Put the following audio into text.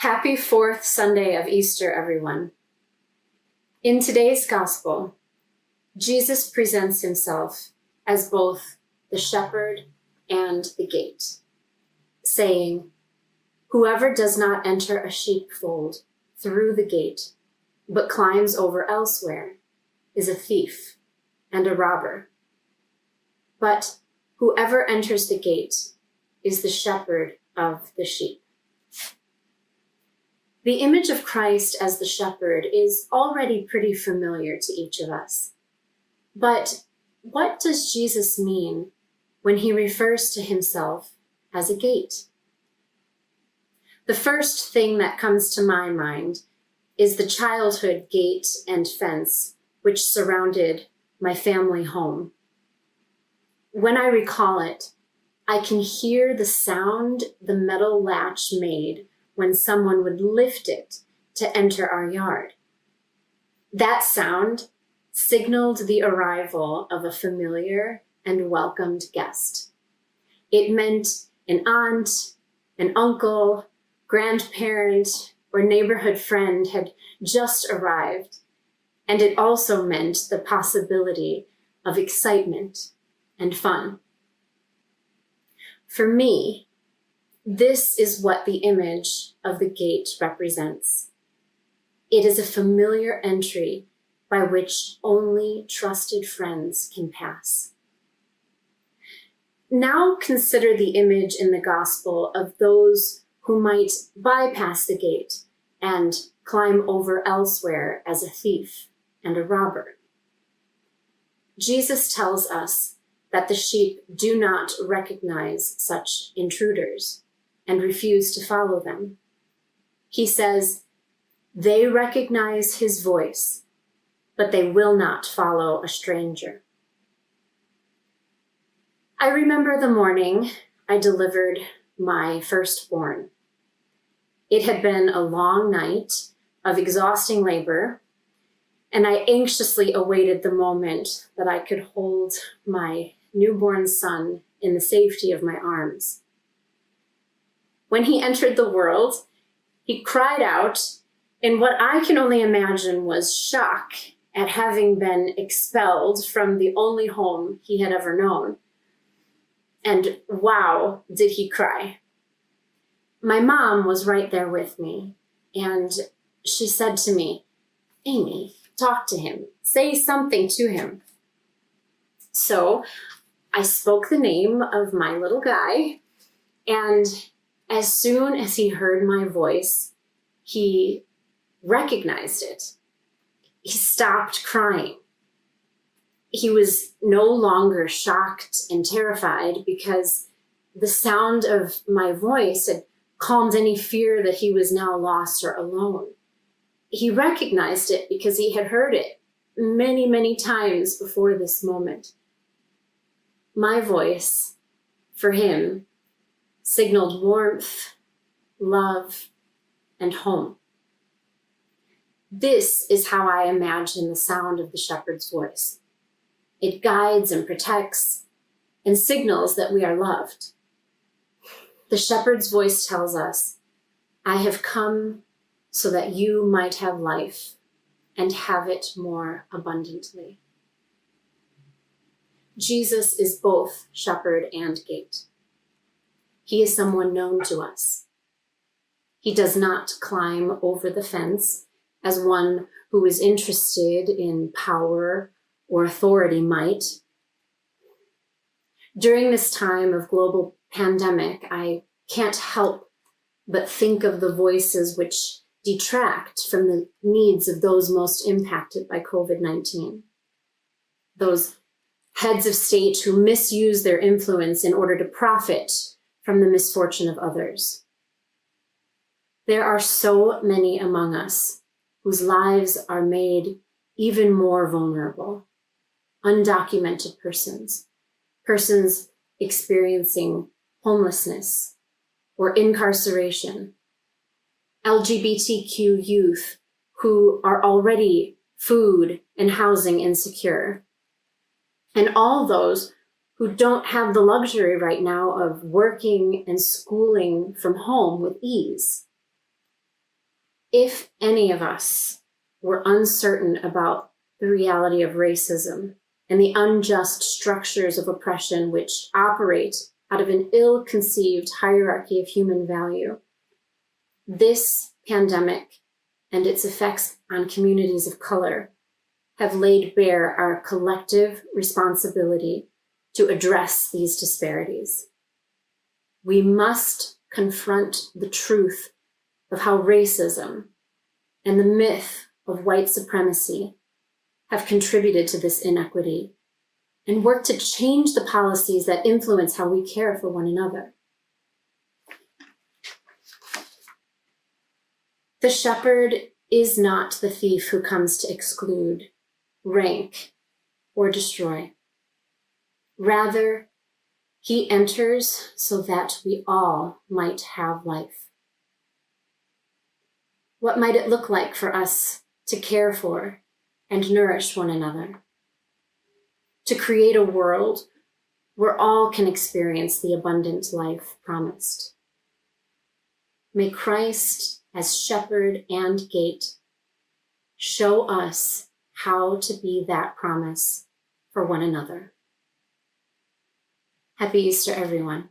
Happy fourth Sunday of Easter, everyone. In today's gospel, Jesus presents himself as both the shepherd and the gate, saying, "Whoever does not enter a sheepfold through the gate, but climbs over elsewhere, is a thief and a robber. But whoever enters the gate is the shepherd of the sheep." The image of Christ as the shepherd is already pretty familiar to each of us. But what does Jesus mean when he refers to himself as a gate? The first thing that comes to my mind is the childhood gate and fence which surrounded my family home. When I recall it, I can hear the sound the metal latch made when someone would lift it to enter our yard. That sound signaled the arrival of a familiar and welcomed guest. It meant an aunt, an uncle, grandparent, or neighborhood friend had just arrived, and it also meant the possibility of excitement and fun. For me, this is what the image of the gate represents. It is a familiar entry by which only trusted friends can pass. Now consider the image in the gospel of those who might bypass the gate and climb over elsewhere as a thief and a robber. Jesus tells us that the sheep do not recognize such intruders and refuse to follow them. He says, they recognize his voice, but they will not follow a stranger. I remember the morning I delivered my firstborn. It had been a long night of exhausting labor, and I anxiously awaited the moment that I could hold my newborn son in the safety of my arms. When he entered the world, he cried out in what I can only imagine was shock at having been expelled from the only home he had ever known. And wow, did he cry. My mom was right there with me, and she said to me, "Amy, talk to him, say something to him." So I spoke the name of my little guy, and as soon as he heard my voice, he recognized it. He stopped crying. He was no longer shocked and terrified because the sound of my voice had calmed any fear that he was now lost or alone. He recognized it because he had heard it many, many times before this moment. My voice, for him, signaled warmth, love, and home. This is how I imagine the sound of the shepherd's voice. It guides and protects and signals that we are loved. The shepherd's voice tells us, "I have come so that you might have life and have it more abundantly." Jesus is both shepherd and gate. He is someone known to us. He does not climb over the fence as one who is interested in power or authority might. During this time of global pandemic, I can't help but think of the voices which detract from the needs of those most impacted by COVID-19. Those heads of state who misuse their influence in order to profit from the misfortune of others. There are so many among us whose lives are made even more vulnerable. Undocumented persons, persons experiencing homelessness or incarceration, LGBTQ youth who are already food and housing insecure, and all those who don't have the luxury right now of working and schooling from home with ease. if any of us were uncertain about the reality of racism and the unjust structures of oppression which operate out of an ill-conceived hierarchy of human value, this pandemic and its effects on communities of color have laid bare our collective responsibility to address these disparities. We must confront the truth of how racism and the myth of white supremacy have contributed to this inequity and work to change the policies that influence how we care for one another. The shepherd is not the thief who comes to exclude, rank, or destroy. Rather, he enters so that we all might have life. What might it look like for us to care for and nourish one another? To create a world where all can experience the abundant life promised. May Christ, as shepherd and gate, show us how to be that promise for one another. Happy Easter, everyone.